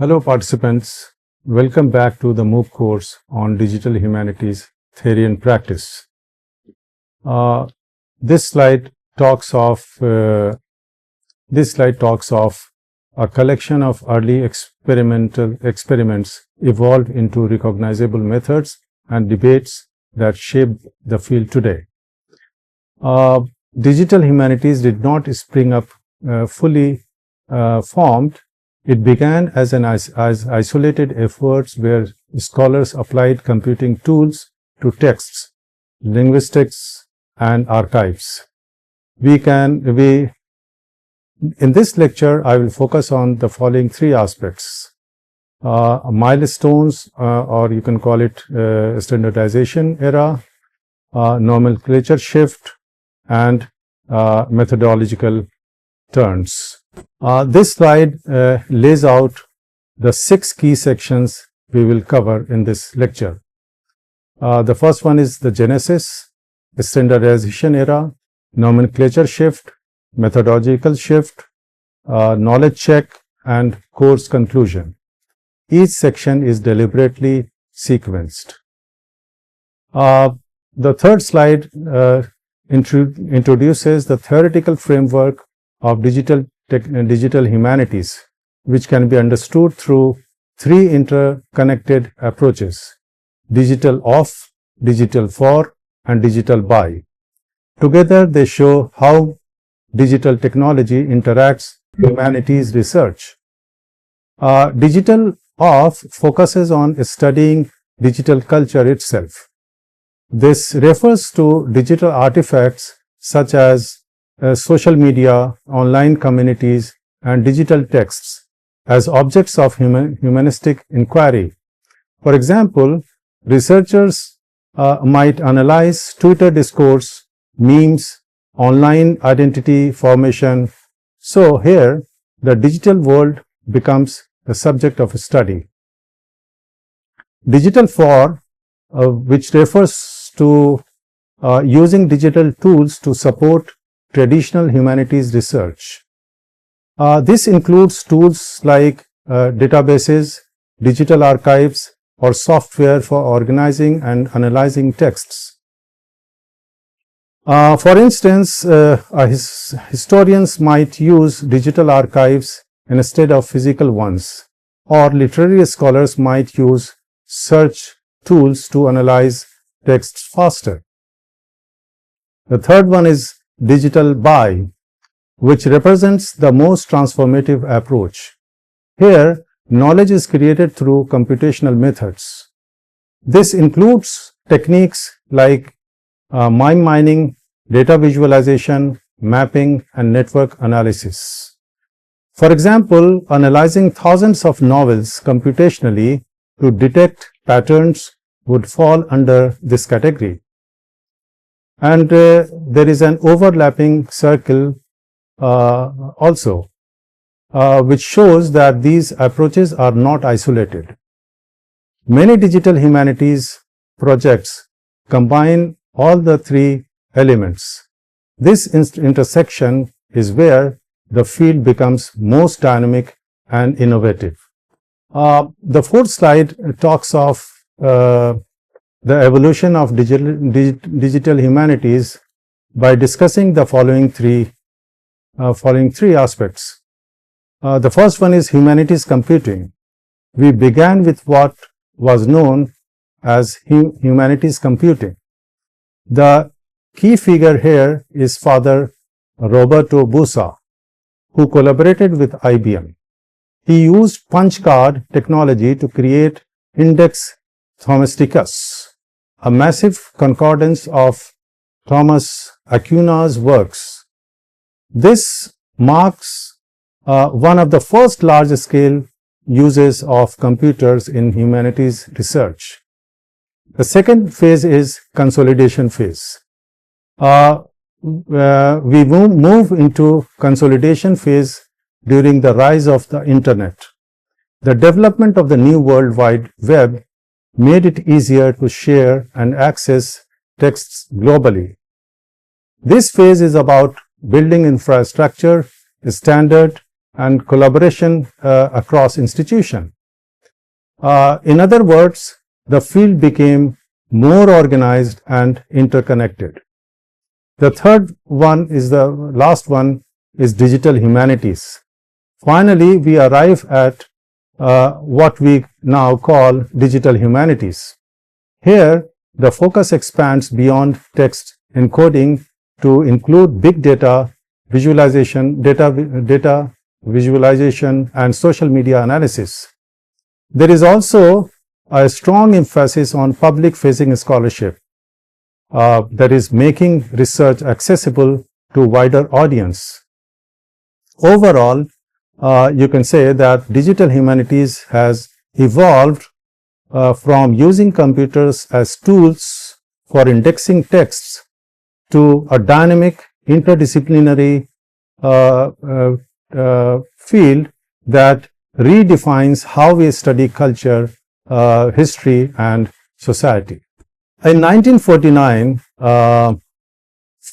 Hello participants, welcome back to the MOOC course on Digital Humanities Theory and Practice. This slide talks of a collection of early experiments evolved into recognizable methods and debates that shape the field today. Digital humanities did not spring up fully formed. It began as isolated efforts where scholars applied computing tools to texts, linguistics, and archives. In this lecture, I will focus on the following three aspects: milestones, or you can call it standardization era, nomenclature shift, and methodological turns. This slide lays out the 6 key sections we will cover in this lecture. The first one is the genesis, the standardization era, nomenclature shift, methodological shift, knowledge check, and course conclusion. Each section is deliberately sequenced. The third slide introduces the theoretical framework of digital humanities, which can be understood through 3 interconnected approaches: digital of, digital for, and digital by. Together, they show how digital technology interacts with humanities research. Digital of focuses on studying digital culture itself. This refers to digital artifacts such as social media, online communities, and digital texts as objects of humanistic inquiry. For example, researchers might analyze Twitter discourse, memes, online identity formation. So here, the digital world becomes the subject of study. Digital for, which refers to using digital tools to support traditional humanities research. This includes tools like databases, digital archives, or software for organizing and analyzing texts. For instance, historians might use digital archives instead of physical ones, or literary scholars might use search tools to analyze texts faster. The third one is digital by, which represents the most transformative approach. Here, knowledge is created through computational methods. This includes techniques like mime mining, data visualization, mapping, and network analysis. For example, analyzing thousands of novels computationally to detect patterns would fall under this category. And there is an overlapping circle also, which shows that these approaches are not isolated. Many digital humanities projects combine all the 3 elements. This intersection is where the field becomes most dynamic and innovative. The fourth slide talks of the evolution of digital humanities by discussing the following three aspects. The first one is humanities computing. We began with what was known as humanities computing. The key figure here is Father Roberto Busa, who collaborated with IBM. He used punch card technology to create Index Thomisticus, a massive concordance of Thomas Aquinas' works. This marks one of the first large-scale uses of computers in humanities research. The second phase is consolidation phase. We move into consolidation phase during the rise of the Internet. The development of the new World Wide Web made it easier to share and access texts globally. This phase is about building infrastructure, standard, and collaboration across institutions. In other words, the field became more organized and interconnected. The third one is the last one is digital humanities. Finally, we arrive at what we now call digital humanities. Here, the focus expands beyond text encoding to include big data visualization, data visualization, and social media analysis. There is also a strong emphasis on public-facing scholarship, that is, making research accessible to wider audience. Overall, you can say that digital humanities has evolved from using computers as tools for indexing texts to a dynamic, interdisciplinary field that redefines how we study culture, history, and society. In 1949,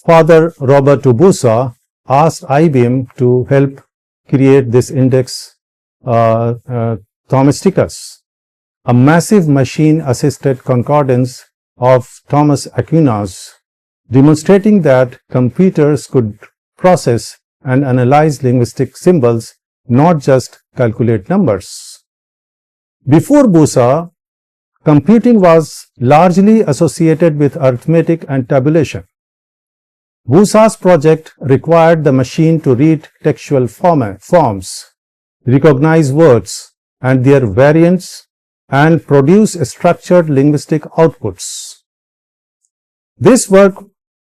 Father Robert Ubusa asked IBM to help create this index Thomisticus, a massive machine-assisted concordance of Thomas Aquinas, demonstrating that computers could process and analyze linguistic symbols, not just calculate numbers. Before Busa, computing was largely associated with arithmetic and tabulation. Busa's project required the machine to read textual forms, recognize words and their variants, and produce structured linguistic outputs. This work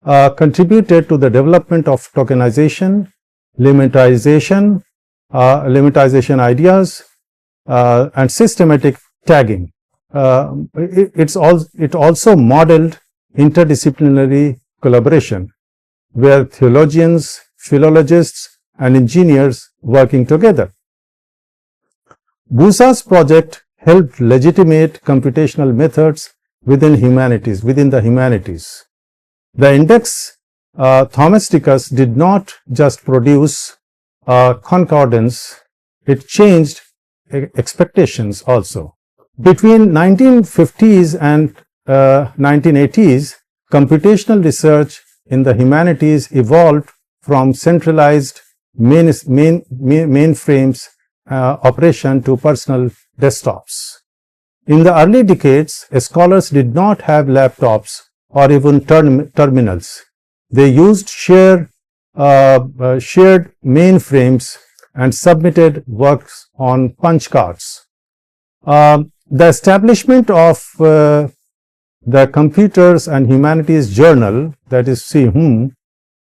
contributed to the development of tokenization, limmatization ideas, and systematic tagging. It also modeled interdisciplinary collaboration, where theologians, philologists, and engineers working together. Busa's project helped legitimate computational methods within the humanities. The index Thomisticus did not just produce concordance, it changed expectations also. Between 1950s and 1980s, computational research in the humanities evolved from centralized mainframes operation to personal desktops. In the early decades, scholars did not have laptops or even terminals. They used shared mainframes and submitted works on punch cards. The establishment of the Computers and Humanities Journal, that is CHUM,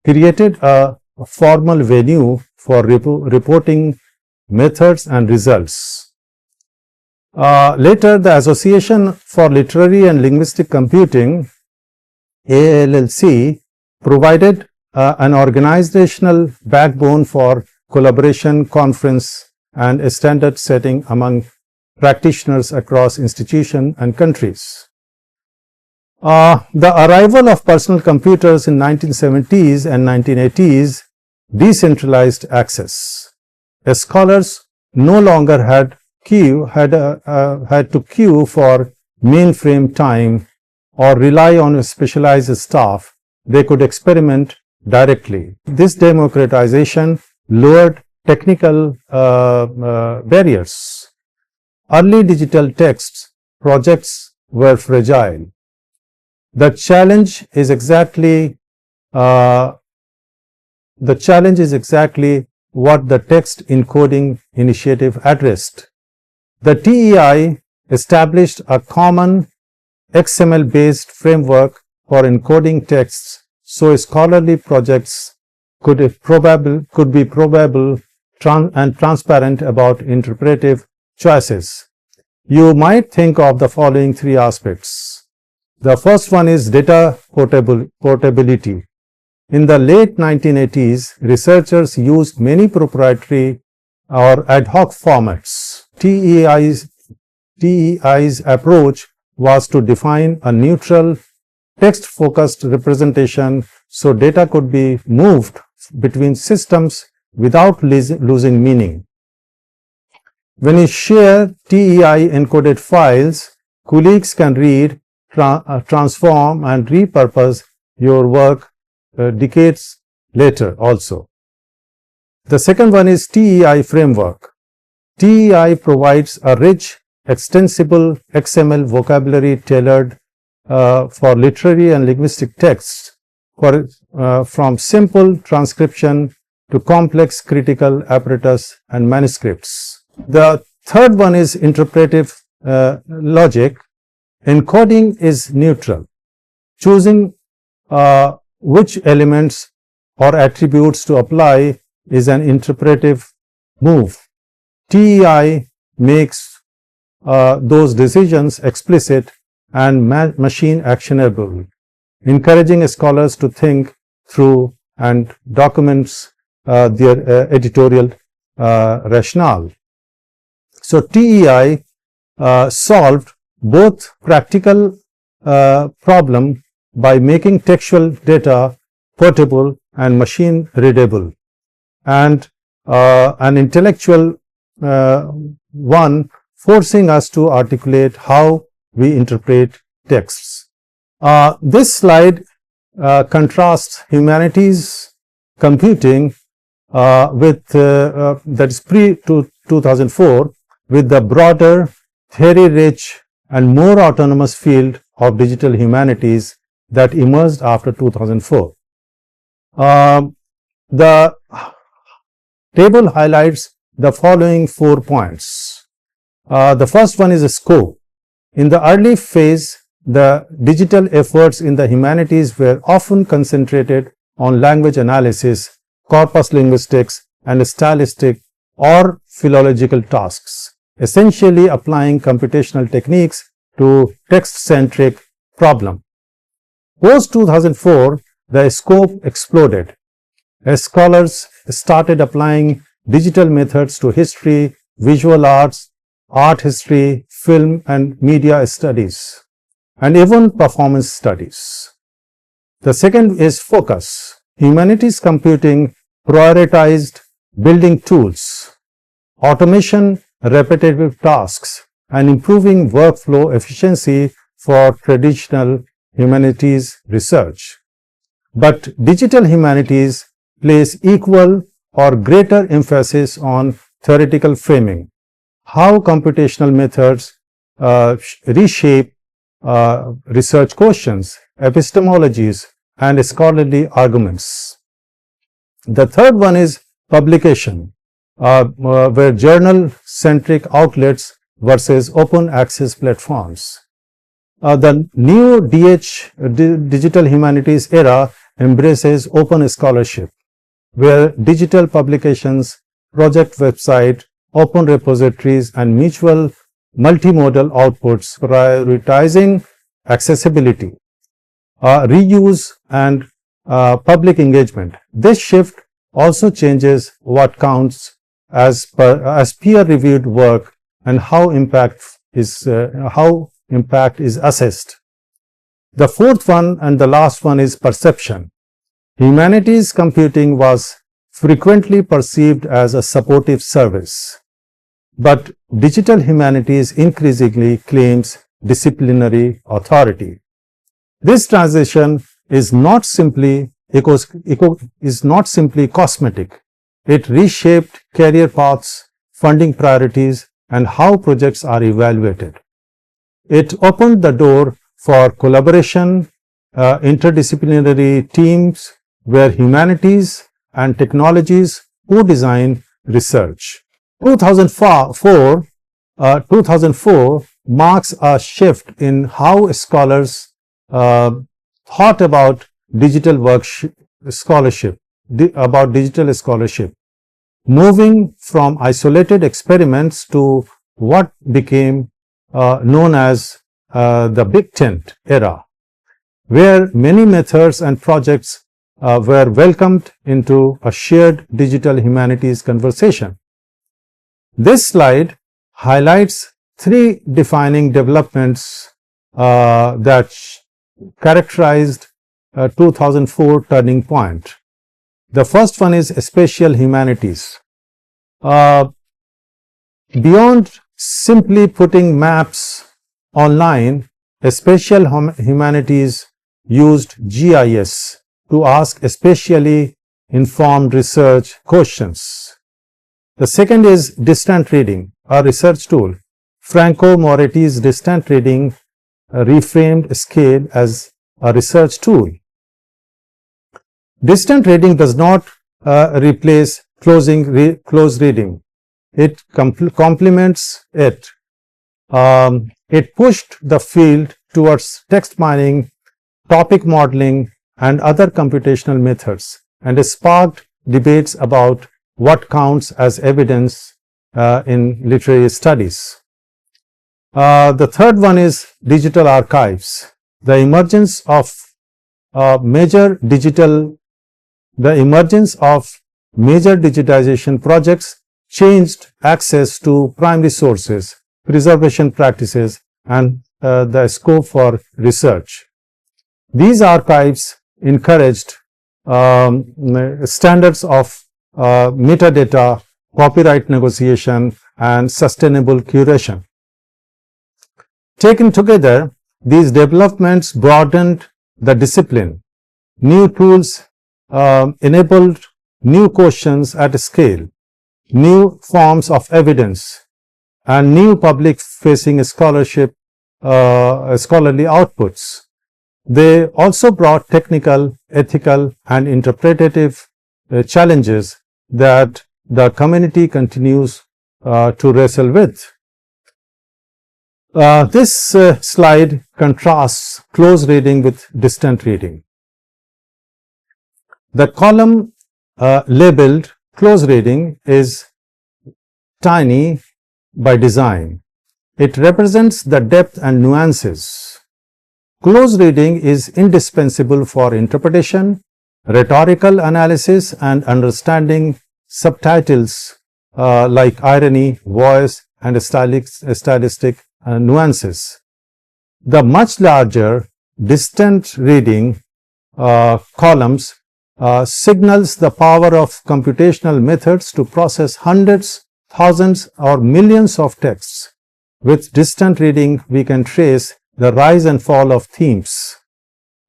created a formal venue for reporting methods and results. Later, the Association for Literary and Linguistic Computing, ALLC, provided an organizational backbone for collaboration, conference, and standard setting among practitioners across institutions and countries. The arrival of personal computers in 1970s and 1980s decentralized access. Scholars no longer had to queue for mainframe time or rely on a specialized staff. They could experiment directly. This democratization lowered technical barriers. Early digital text projects were fragile. The challenge is exactly what the text encoding initiative addressed. The TEI established a common XML-based framework for encoding texts, so scholarly projects could be probable and transparent about interpretive choices. You might think of the following three aspects. The first one is data portability. In the late 1980s, researchers used many proprietary or ad hoc formats. TEI's approach was to define a neutral, text-focused representation so data could be moved between systems without losing meaning. When you share TEI encoded files, colleagues can read, transform and repurpose your work decades later also. The second one is TEI framework. TEI provides a rich, extensible XML vocabulary tailored for literary and linguistic texts, from simple transcription to complex critical apparatus and manuscripts. The third one is interpretive logic. Encoding is neutral. Choosing which elements or attributes to apply is an interpretive move. TEI makes those decisions explicit and machine actionable, encouraging scholars to think through and documents their editorial rationale. So TEI solved both practical problem by making textual data portable and machine readable, and an intellectual one forcing us to articulate how we interpret texts. This slide contrasts humanities computing with that is pre-2004 with the broader, theory-rich and more autonomous field of digital humanities that emerged after 2004. The table highlights the following 4 points. The first one is a scope. In the early phase, the digital efforts in the humanities were often concentrated on language analysis, corpus linguistics, and stylistic or philological tasks, essentially applying computational techniques to text-centric problem. Post-2004, the scope exploded as scholars started applying digital methods to history, visual arts, art history, film and media studies, and even performance studies. The second is focus. Humanities computing prioritized building tools, automation, repetitive tasks, and improving workflow efficiency for traditional humanities research. But digital humanities place equal or greater emphasis on theoretical framing, how computational methods reshape research questions, epistemologies, and scholarly arguments. The third one is publication, where journal-centric outlets versus open access platforms. The new digital humanities era embraces open scholarship, where digital publications, project website, open repositories, and mutual multimodal outputs prioritizing accessibility, reuse, and public engagement. This shift also changes what counts as peer-reviewed work and how impact is assessed. The fourth one and the last one is perception. Humanities computing was frequently perceived as a supportive service, but digital humanities increasingly claims disciplinary authority. This transition is not simply cosmetic. It reshaped career paths, funding priorities, and how projects are evaluated. It opened the door for collaboration, interdisciplinary teams where humanities and technologies co-design research. 2004 marks a shift in how scholars thought about digital scholarship, moving from isolated experiments to what became known as the Big Tent era, where many methods and projects were welcomed into a shared digital humanities conversation. This slide highlights 3 defining developments that characterized a 2004 turning point. The first one is spatial humanities. Beyond simply putting maps online, spatial humanities used GIS to ask spatially informed research questions. The second is distant reading, a research tool. Franco Moretti's distant reading reframed scale as a research tool. Distant reading does not replace close reading. It complements it. It pushed the field towards text mining, topic modeling, and other computational methods, and it sparked debates about what counts as evidence in literary studies. The third one is digital archives. The emergence of major digitization projects changed access to primary sources, preservation practices, and the scope for research. These archives encouraged standards of metadata, copyright negotiation, and sustainable curation. Taken together, these developments broadened the discipline. New tools enabled new questions at scale, new forms of evidence, and new public-facing scholarly outputs. They also brought technical, ethical, and interpretative challenges that the community continues to wrestle with. This slide contrasts close reading with distant reading. The column labeled close reading is tiny by design. It represents the depth and nuances. Close reading is indispensable for interpretation, rhetorical analysis, and understanding subtitles like irony, voice, and stylistic nuances. The much larger distant reading columns signals the power of computational methods to process hundreds, thousands, or millions of texts. With distant reading, we can trace the rise and fall of themes,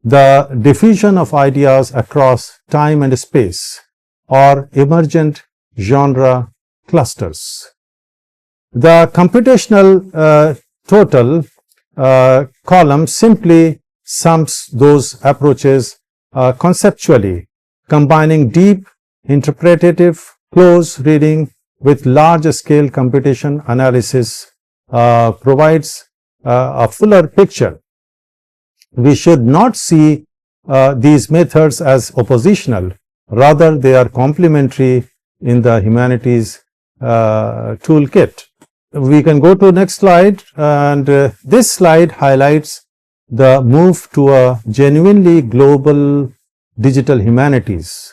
the diffusion of ideas across time and space, or emergent genre clusters. The computational total column simply sums those approaches conceptually, combining deep interpretative close reading with large-scale computation analysis provides a fuller picture. We should not see these methods as oppositional, rather they are complementary in the humanities toolkit. We can go to the next slide, and this slide highlights the move to a genuinely global digital humanities.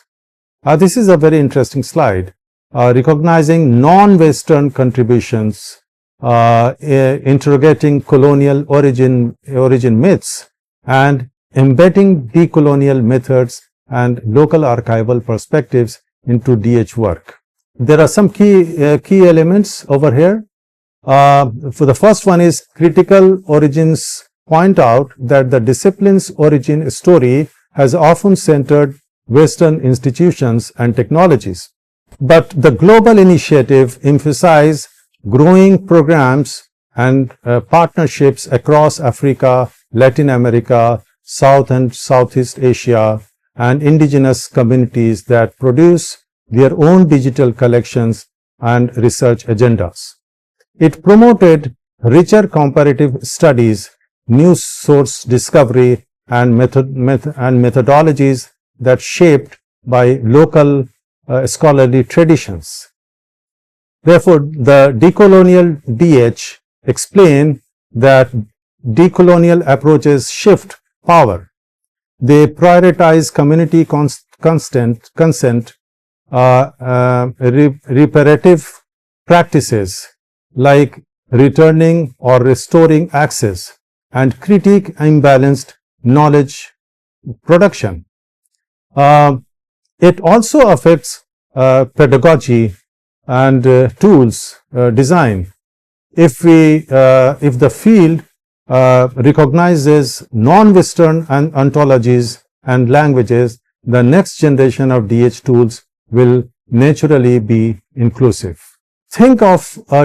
This is a very interesting slide, recognizing non-Western contributions, interrogating colonial origin myths, and embedding decolonial methods and local archival perspectives into DH work. There are some key elements over here. For the first one is critical origins point out that the discipline's origin story has often centered Western institutions and technologies. But the global initiative emphasizes growing programs and partnerships across Africa, Latin America, South and Southeast Asia, and indigenous communities that produce their own digital collections and research agendas. It promoted richer comparative studies, new source discovery, and methodologies that shaped by local scholarly traditions. Therefore, the decolonial DH explain that decolonial approaches shift power. They prioritize community consent, reparative practices like returning or restoring access, and critique imbalanced knowledge production. It also affects pedagogy and tools design. If the field recognizes non-Western ontologies and languages, the next generation of DH tools will naturally be inclusive. Think of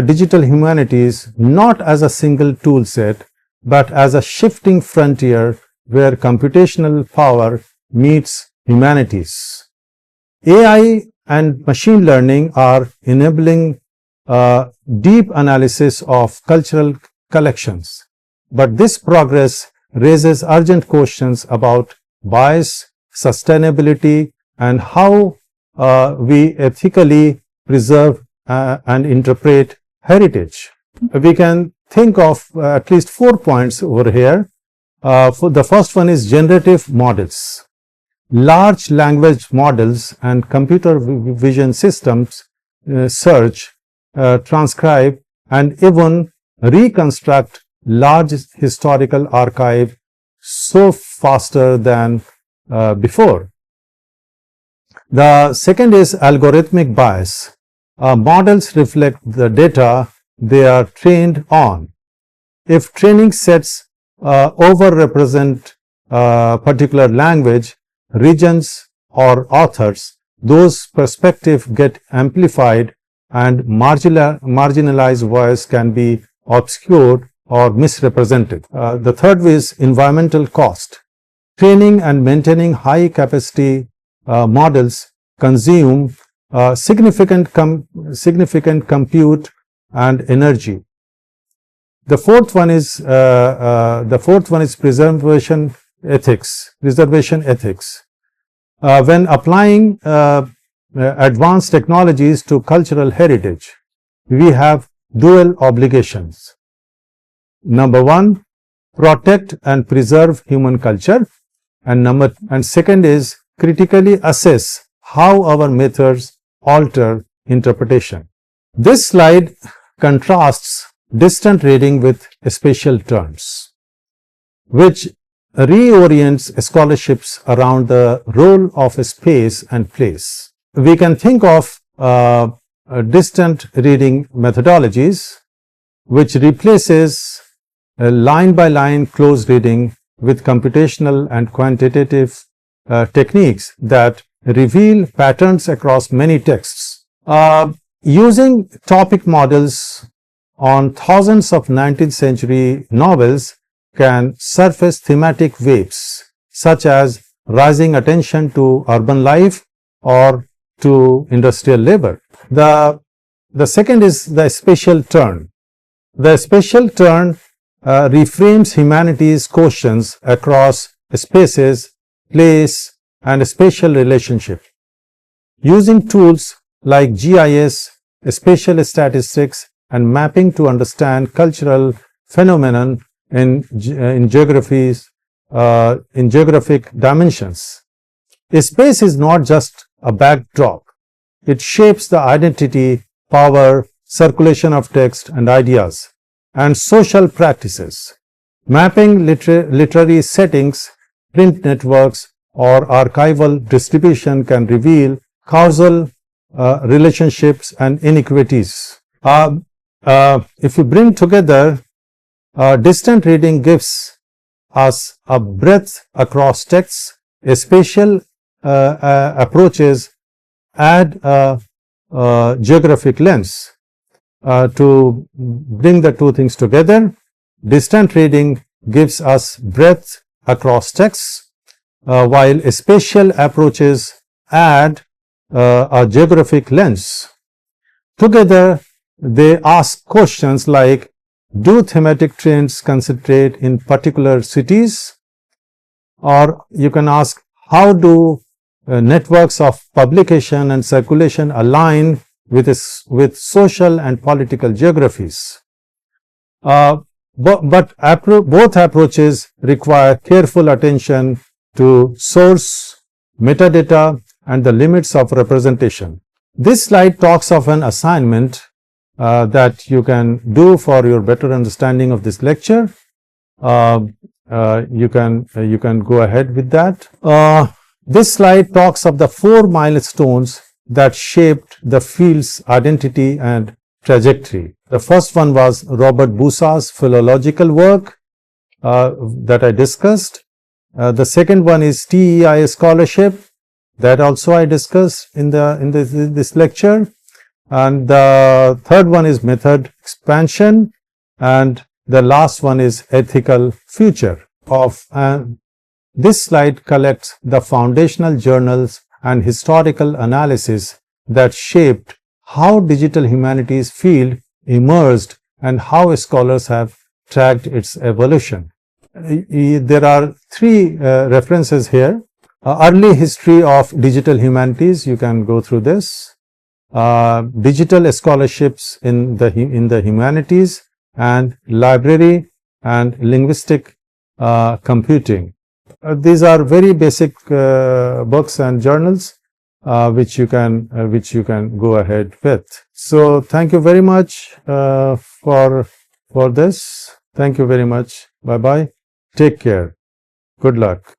digital humanities not as a single tool set, but as a shifting frontier where computational power meets humanities. AI and machine learning are enabling deep analysis of cultural collections. But this progress raises urgent questions about bias, sustainability, and how we ethically preserve and interpret heritage. We can think of at least 4 points over here. The first one is generative models. Large language models and computer vision systems search, transcribe, and even reconstruct large historical archive so faster than before. The second is algorithmic bias. Models reflect the data they are trained on. If training sets overrepresent particular language, regions, or authors, those perspectives get amplified and marginalized voice can be obscured or misrepresented. The third is environmental cost. Training and maintaining high capacity models consume significant compute and energy. The fourth one is preservation ethics. When applying advanced technologies to cultural heritage, we have dual obligations. Number one, protect and preserve human culture, and second is critically assess how our methods alter interpretation. This slide contrasts distant reading with spatial terms, which reorients scholarships around the role of space and place. We can think of distant reading methodologies, which replaces line-by-line close reading with computational and quantitative techniques that reveal patterns across many texts. Using topic models on thousands of 19th century novels can surface thematic waves, such as rising attention to urban life or to industrial labor. The second is the spatial turn. The spatial turn reframes humanities' questions across spaces, place, and spatial relationship. Using tools like GIS, spatial statistics, and mapping to understand cultural phenomenon in geographic dimensions. Space is not just a backdrop. It shapes the identity, power, circulation of text and ideas, and social practices. Mapping literary settings, print networks, or archival distribution can reveal causal relationships and inequities. If you bring together, distant reading gives us a breadth across texts. Spatial approaches add a geographic lens. To bring the two things together, distant reading gives us breadth across texts, while spatial approaches add a geographic lens. Together, they ask questions like, do thematic trends concentrate in particular cities? Or you can ask, how do networks of publication and circulation align with social and political geographies? But both approaches require careful attention to source, metadata, and the limits of representation. This slide talks of an assignment that you can do for your better understanding of this lecture. You can go ahead with that. This slide talks of the 4 milestones that shaped the field's identity and trajectory. The first one was Robert Busa's philological work that I discussed. The second one is TEI scholarship, that also I discussed in this lecture. And the third one is method expansion, and the last one is ethical future of. This slide collects the foundational journals and historical analysis that shaped how digital humanities field emerged and how scholars have tracked its evolution. There are 3 references here. Early history of digital humanities, you can go through this. Digital scholarships in the humanities, and library and linguistic computing. These are very basic books and journals which you can go ahead with. So thank you very much for this. Thank you very much. Bye bye. Take care. Good luck.